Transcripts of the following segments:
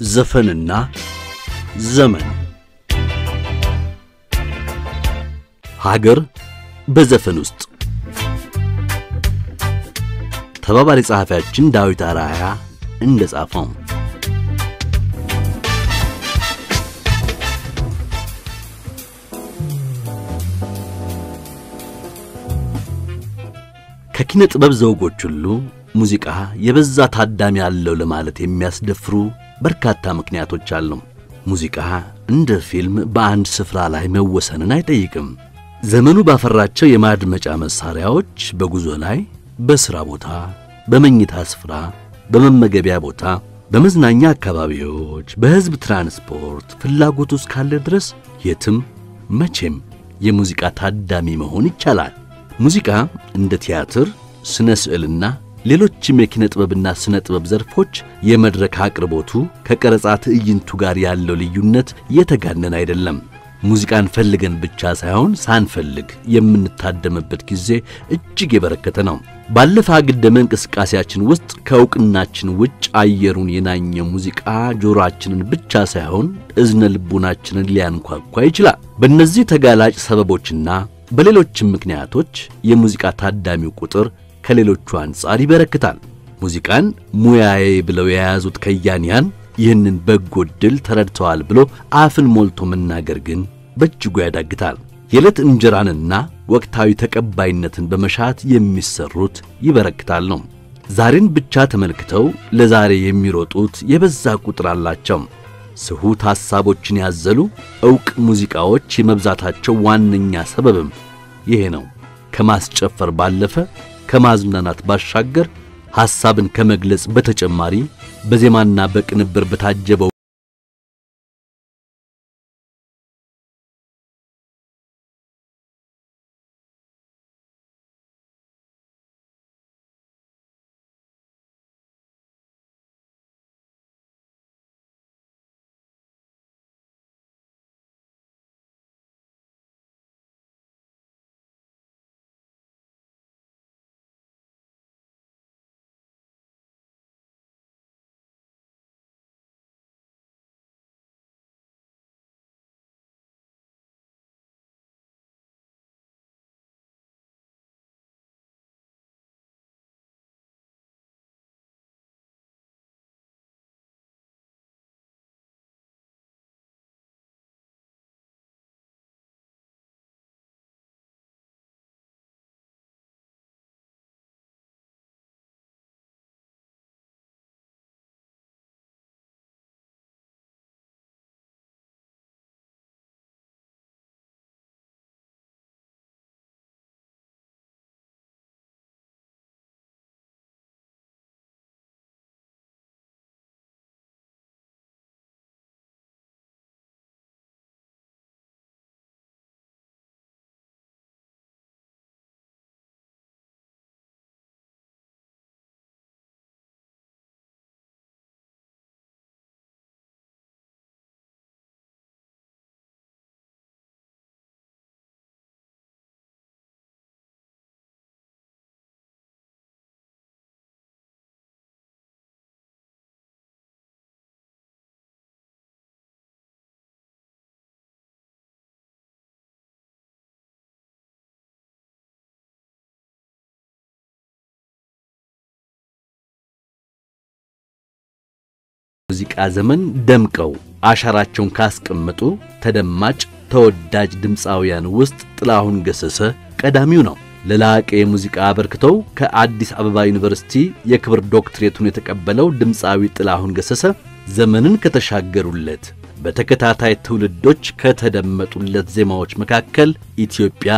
ዘፈንና ዘመን ሀገር በዘፈን ውስጥ ተባባሪ ጸሐፊያችን ዳዊት አራያ እንደጻፈው ከኪነ ጥበብ ዘውጎች ሁሉ ሙዚቃ የበዛ ታዳሚ ያለው ለማለት የሚያስደፍሩ በርካታ ምክንያቶች አሉ። ሙዚቃ እንደ ፊልም በአንድ ስፍራ ላይ መወሰንን አይጠይቅም። ዘመኑ ባፈራቸው የማድመጫ መሳሪያዎች በጉዞ ላይ፣ በስራ ቦታ፣ በመኝታ ስፍራ፣ በመመገቢያ ቦታ፣ በመዝናኛ አካባቢዎች፣ በህዝብ ትራንስፖርት ፍላጎቱ እስካለ ድረስ የትም መቼም የሙዚቃ ታዳሚ መሆን ይቻላል። ሙዚቃ እንደ ቲያትር፣ ስነ ስዕልና ሌሎችም የኪነ ጥበብና ስነ ጥበብ ዘርፎች የመድረክ አቅርቦቱ ከቀረጻ ትዕይንቱ ጋር ያለው ልዩነት የተጋነነ አይደለም። ሙዚቃን ፈልገን ብቻ ሳይሆን ሳንፈልግ የምንታደምበት ጊዜ እጅግ የበረከተ ነው። ባለፈ አግደመ እንቅስቃሴያችን ውስጥ ከእውቅናችን ውጭ አየሩን የናኘው ሙዚቃ ጆሮአችንን ብቻ ሳይሆን እዝነ ልቡናችንን ሊያንኳኳ ይችላል። በእነዚህ ተጋላጭ ሰበቦችና በሌሎችም ምክንያቶች የሙዚቃ ታዳሚው ቁጥር ከሌሎቹ አንጻር ይበረክታል። ሙዚቃን ሙያዬ ብለው የያዙት ከያንያን ይህንን በጎ ዕድል ተረድተዋል ብሎ አፍን ሞልቶ መናገር ግን በእጅጉ ያዳግታል። የዕለት እንጀራንና ወቅታዊ ተቀባይነትን በመሻት የሚሰሩት ይበረክታል ነው። ዛሬን ብቻ ተመልክተው ለዛሬ የሚሮጡት የበዛ ቁጥር አላቸው። ስሁት ሐሳቦችን ያዘሉ ዕውቅ ሙዚቃዎች የመብዛታቸው ዋነኛ ሰበብም ይሄ ነው። ከማስጨፈር ባለፈ ከማዝናናት ባሻገር ሐሳብን ከመግለጽ በተጨማሪ በዜማና በቅንብር በታጀበው ሙዚቃ ዘመን ደምቀው አሻራቸውን ካስቀመጡ ተደማጭ ተወዳጅ ድምፃውያን ውስጥ ጥላሁን ገሰሰ ቀዳሚው ነው። ለላቀ የሙዚቃ አበርክተው ከአዲስ አበባ ዩኒቨርሲቲ የክብር ዶክትሬቱን የተቀበለው ድምፃዊ ጥላሁን ገሰሰ ዘመንን ከተሻገሩለት በተከታታይ ትውልዶች ከተደመጡለት ዜማዎች መካከል ኢትዮጵያ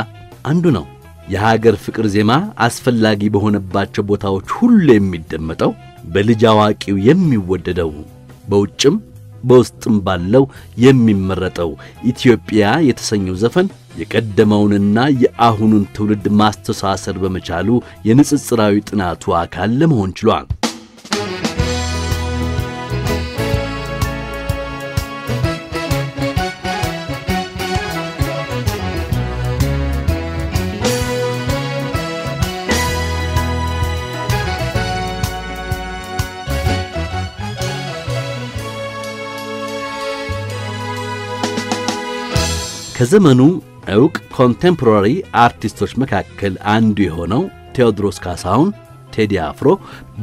አንዱ ነው። የሀገር ፍቅር ዜማ አስፈላጊ በሆነባቸው ቦታዎች ሁሉ የሚደመጠው በልጅ አዋቂው የሚወደደው በውጭም በውስጥም ባለው የሚመረጠው ኢትዮጵያ የተሰኘው ዘፈን የቀደመውንና የአሁኑን ትውልድ ማስተሳሰር በመቻሉ የንጽጽራዊ ጥናቱ አካል ለመሆን ችሏል። ከዘመኑ ዕውቅ ኮንቴምፖራሪ አርቲስቶች መካከል አንዱ የሆነው ቴዎድሮስ ካሳሁን ቴዲ አፍሮ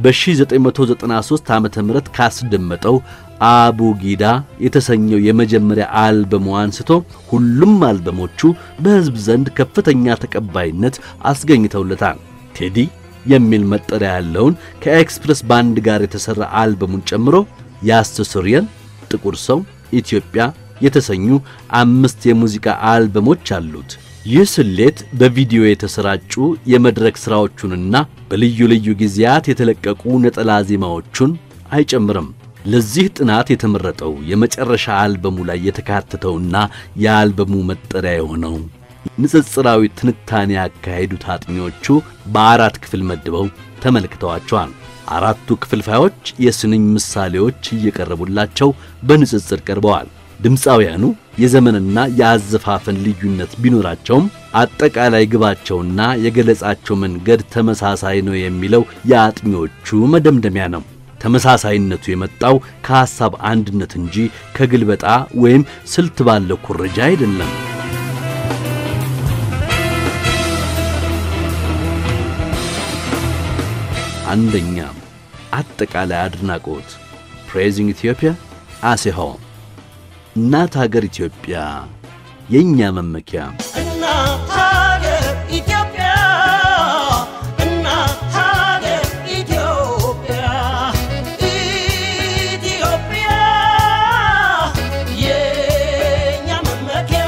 በ1993 ዓመተ ምህረት ካስደመጠው አቡጊዳ የተሰኘው የመጀመሪያ አልበሙ አንስቶ ሁሉም አልበሞቹ በሕዝብ ዘንድ ከፍተኛ ተቀባይነት አስገኝተውለታል። ቴዲ የሚል መጠሪያ ያለውን ከኤክስፕረስ ባንድ ጋር የተሰራ አልበሙን ጨምሮ ያስተሰርየን፣ ጥቁር ሰው፣ ኢትዮጵያ የተሰኙ 5 የሙዚቃ አልበሞች አሉት። ይህ ስሌት በቪዲዮ የተሰራጩ የመድረክ ሥራዎቹንና በልዩ ልዩ ጊዜያት የተለቀቁ ነጠላ ዜማዎቹን አይጨምርም። ለዚህ ጥናት የተመረጠው የመጨረሻ አልበሙ ላይ የተካተተውና የአልበሙ መጠሪያ የሆነው ንጽጽራዊ ትንታኔ ያካሄዱት አጥኚዎቹ በ4 ክፍል መድበው ተመልክተዋቸዋል። 4ቱ ክፍልፋዮች የስንኝ ምሳሌዎች እየቀረቡላቸው በንጽጽር ቀርበዋል። ድምፃውያኑ የዘመንና የአዘፋፈን ልዩነት ቢኖራቸውም አጠቃላይ ግባቸውና የገለጻቸው መንገድ ተመሳሳይ ነው የሚለው የአጥኚዎቹ መደምደሚያ ነው። ተመሳሳይነቱ የመጣው ከሐሳብ አንድነት እንጂ ከግልበጣ ወይም ስልት ባለው ኩረጃ አይደለም። አንደኛ፣ አጠቃላይ አድናቆት praising Ethiopia as a whole። እናት ሀገር ኢትዮጵያ የኛ መመኪያ፣ እናት ሀገር ኢትዮጵያ፣ እናት ሀገር ኢትዮጵያ፣ ኢትዮጵያ የኛ መመኪያ።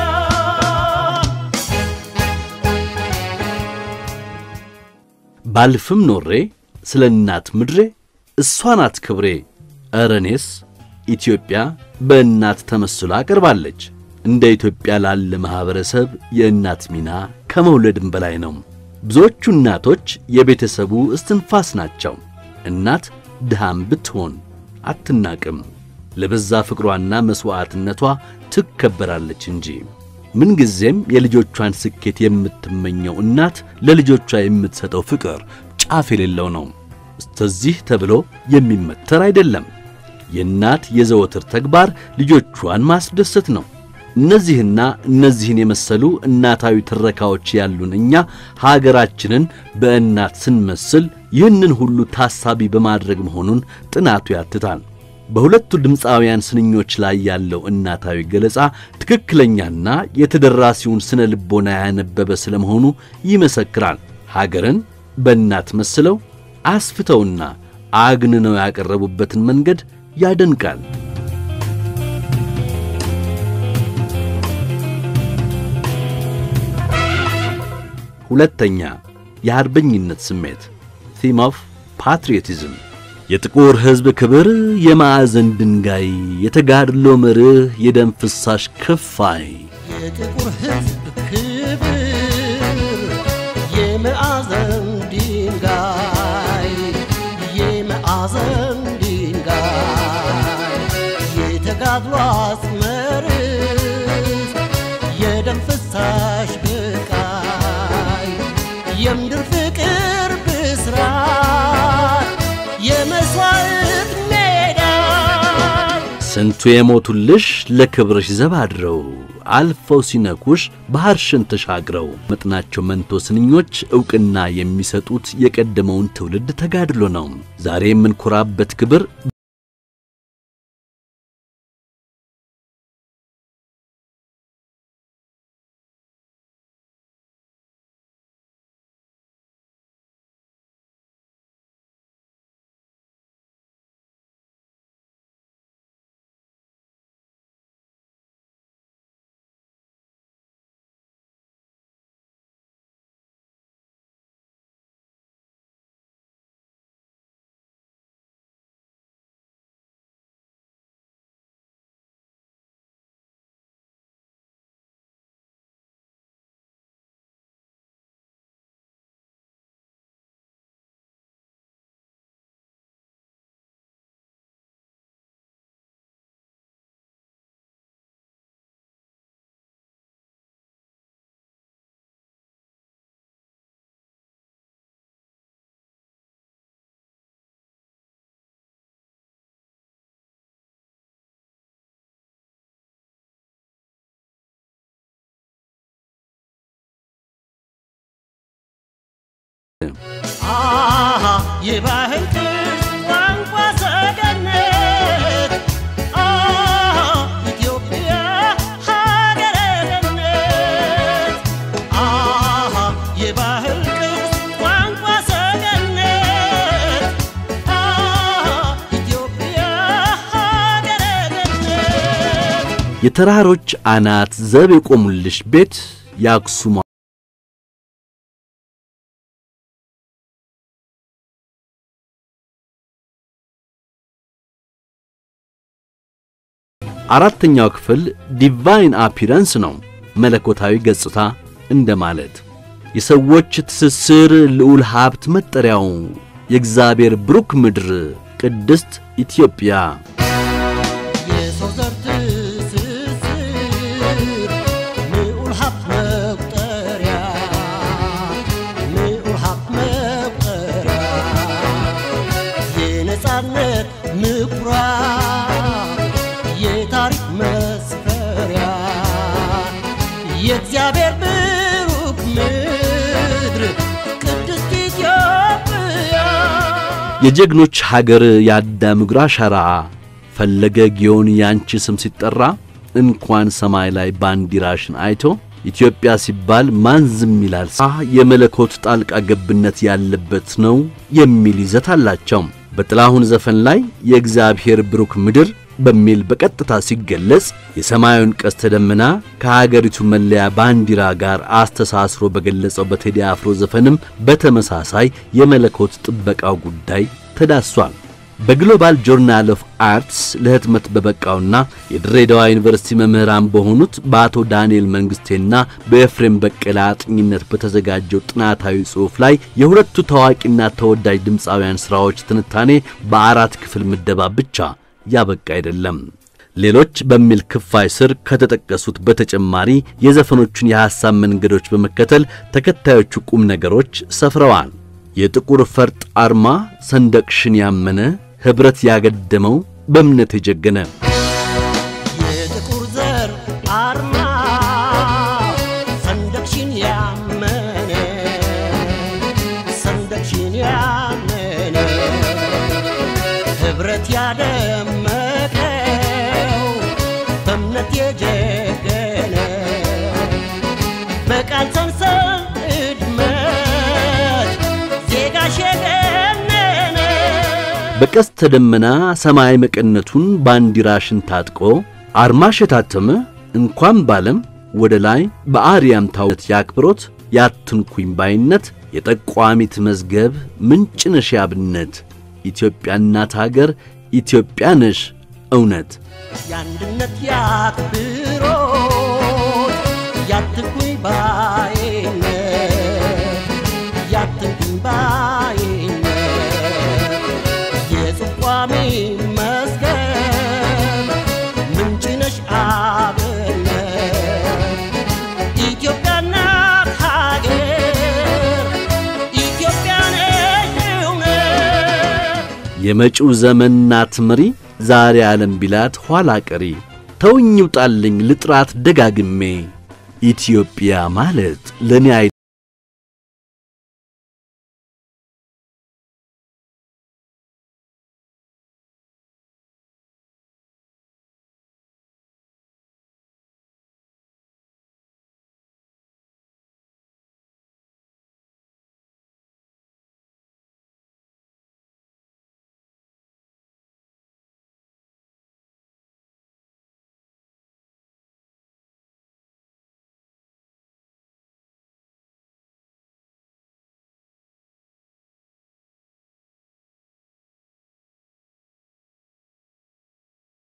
ባልፍም ኖሬ ስለ እናት ምድሬ እሷ ናት ክብሬ። እረኔስ ኢትዮጵያ በእናት ተመስላ ቀርባለች። እንደ ኢትዮጵያ ላለ ማህበረሰብ የእናት ሚና ከመውለድም በላይ ነው። ብዙዎቹ እናቶች የቤተሰቡ እስትንፋስ ናቸው። እናት ድሃም ብትሆን አትናቅም። ለበዛ ፍቅሯና መስዋዕትነቷ ትከበራለች እንጂ። ምን ጊዜም የልጆቿን ስኬት የምትመኘው እናት ለልጆቿ የምትሰጠው ፍቅር ጫፍ የሌለው ነው። ስለዚህ ተብሎ የሚመተር አይደለም። የእናት የዘወትር ተግባር ልጆቿን ማስደሰት ነው። እነዚህን የመሰሉ እናታዊ ትረካዎች ያሉን እኛ ሀገራችንን በእናት ስንመስል ይህንን ሁሉ ታሳቢ በማድረግ መሆኑን ጥናቱ ያትታል። በሁለቱ ድምፃውያን ስንኞች ላይ ያለው እናታዊ ገለጻ ትክክለኛና የተደራሲውን ስነ ልቦና ያነበበ ስለመሆኑ ይመሰክራል። ሀገርን በእናት መስለው አስፍተውና አግንነው ያቀረቡበትን መንገድ ያደንቃል። ሁለተኛ፣ የአርበኝነት ስሜት theme of patriotism። የጥቁር ሕዝብ ክብር የማዕዘን ድንጋይ፣ የተጋድሎ መርህ የደም ፍሳሽ ክፋይ። የጥቁር ሕዝብ ክብር የማዕዘን ድንጋይ፣ የማዕዘን ድንጋይ፣ የተጋድሎ አስመርህ የደም ፍሳሽ ብቃይ፣ የምድር ፍቅር ብስራት የመስዋዕት ሜዳ። ስንቱ የሞቱልሽ ለክብርሽ ዘባድረው፣ አልፈው ሲነኩሽ ባህርሽን ተሻግረው። መጥናቸው መንቶ ስንኞች ዕውቅና የሚሰጡት የቀደመውን ትውልድ ተጋድሎ ነው። ዛሬ የምንኮራበት ክብር የባህል ቋንቋ ሰገነት ኢትዮጵያ ሀገረ ገነት የባህል ቋንቋ ሰገነት ኢትዮጵያ ሀገረ ገነት የተራሮች አናት ዘብ የቆሙልሽ ቤት ያክሱም አራተኛው ክፍል ዲቫይን አፒረንስ ነው መለኮታዊ ገጽታ እንደማለት የሰዎች ትስስር ልዑል ሀብት መጠሪያው የእግዚአብሔር ብሩክ ምድር ቅድስት ኢትዮጵያ የሰው ዘር ትስስር ልዑል ሀብት መጠሪያ የነጻነት ምኩራብ የታሪክ መስፈሪያ የእግዚአብሔር ብሩክ ምድር ቅድስት ኢትዮጵያ የጀግኖች ሀገር ያዳም እግር አሻራ ፈለገ ጊዮን ያንቺ ስም ሲጠራ እንኳን ሰማይ ላይ ባንዲራሽን አይቶ ኢትዮጵያ ሲባል ማን ዝም ይላል የመለኮት ጣልቃ ገብነት ያለበት ነው የሚል ይዘት አላቸው በጥላሁን ዘፈን ላይ የእግዚአብሔር ብሩክ ምድር በሚል በቀጥታ ሲገለጽ የሰማዩን ቀስተ ደመና ከሀገሪቱ መለያ ባንዲራ ጋር አስተሳስሮ በገለጸው በቴዲ አፍሮ ዘፈንም በተመሳሳይ የመለኮት ጥበቃው ጉዳይ ተዳስሷል በግሎባል ጆርናል ኦፍ አርትስ ለህትመት በበቃውና የድሬዳዋ ዩኒቨርሲቲ መምህራን በሆኑት በአቶ ዳንኤል መንግስቴና በኤፍሬም በቀለ አጥኚነት በተዘጋጀው ጥናታዊ ጽሑፍ ላይ የሁለቱ ታዋቂና ተወዳጅ ድምጻውያን ስራዎች ትንታኔ በአራት ክፍል ምደባ ብቻ ያበቃ አይደለም ሌሎች በሚል ክፋይ ስር ከተጠቀሱት በተጨማሪ የዘፈኖቹን የሐሳብ መንገዶች በመከተል ተከታዮቹ ቁም ነገሮች ሰፍረዋል የጥቁር ፈርጥ አርማ ሰንደቅሽን ያመነ ህብረት ያገደመው በእምነት የጀገነ የጥቁር ዘር አርማ ሰንደቅሽን ያመነ ህብረት ያደመቀው በእምነት የጀገነ በቃል ሰንሰል እድመት ዜጋሽ የገነነ በቀስተ ደመና ሰማይ መቀነቱን ባንዲራሽን ታጥቆ አርማሽ የታተመ እንኳን ባለም ወደ ላይ በአርያም ታውት ያክብሮት ያትንኩኝ ባይነት የጠቋሚት መዝገብ ምንጭነሽ ያብነት ኢትዮጵያ እናት ሀገር ኢትዮጵያ ነሽ እውነት ያንድነት ያክብሮት ያትንኩኝ ባይነት የጽቋሚ መዝገብ ምንጭነሽ አብነት ኢትዮጵያ እናት ሀገር ኢትዮጵያ ነሽ እውነት የመጪው ዘመን ናት መሪ ዛሬ ዓለም ቢላት ኋላ ቀሪ ተውኝ ውጣልኝ ልጥራት ደጋግሜ ኢትዮጵያ ማለት ለኔ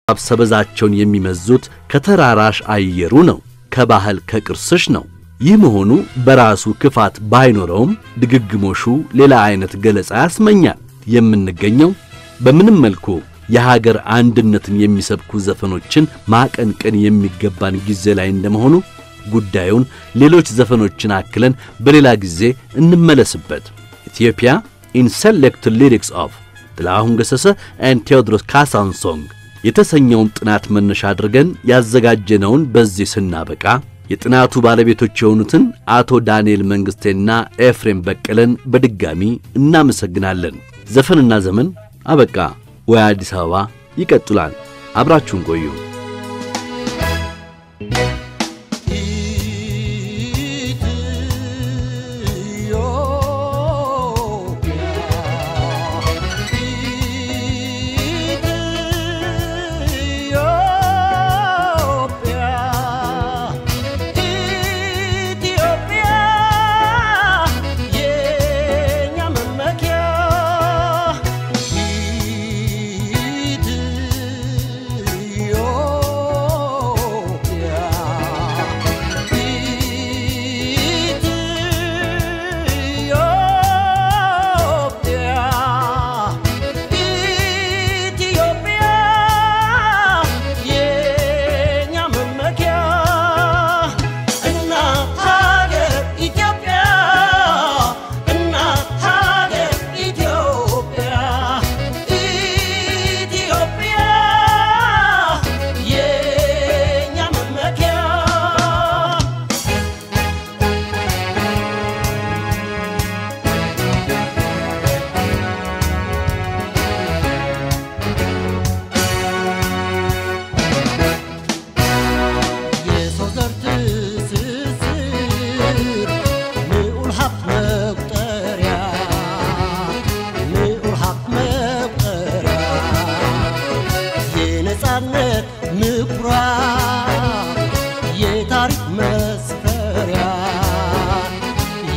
አብሰበዛቸውን የሚመዙት ከተራራሽ አየሩ ነው ከባህል ከቅርስሽ ነው ይህ መሆኑ በራሱ ክፋት ባይኖረውም ድግግሞሹ ሌላ አይነት ገለጻ ያስመኛል የምንገኘው በምንም መልኩ የሀገር አንድነትን የሚሰብኩ ዘፈኖችን ማቀንቀን የሚገባን ጊዜ ላይ እንደመሆኑ ጉዳዩን ሌሎች ዘፈኖችን አክለን በሌላ ጊዜ እንመለስበት ኢትዮጵያ in select lyrics of ጥላሁን ገሰሰ and ቴዎድሮስ ካሳሁን song የተሰኘውን ጥናት መነሻ አድርገን ያዘጋጀነውን በዚህ ስናበቃ የጥናቱ ባለቤቶች የሆኑትን አቶ ዳንኤል መንግስቴና ኤፍሬም በቀለን በድጋሚ እናመሰግናለን። ዘፈንና ዘመን አበቃ። ወይ አዲስ አበባ ይቀጥላል። አብራችሁን ቆዩ።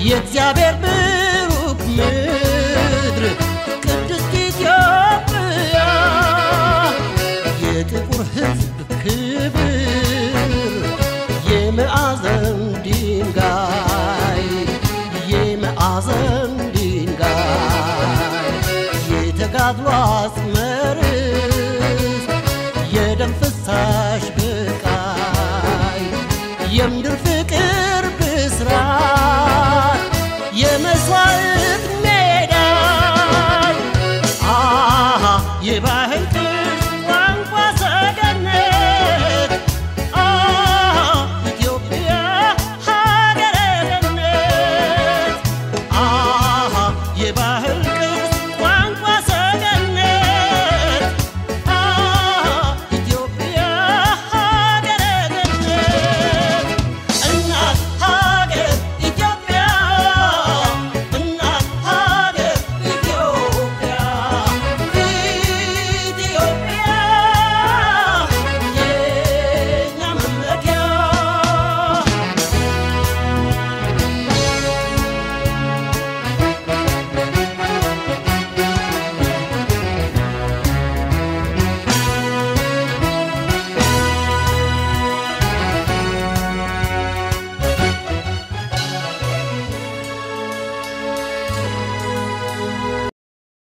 የእግዚአብሔር ብሩክ ምድር ቅድስት ኢትዮጵያ የጥቁር ሕዝብ ክብር የማዕዘን ድንጋይ የተጋድሎ አጽም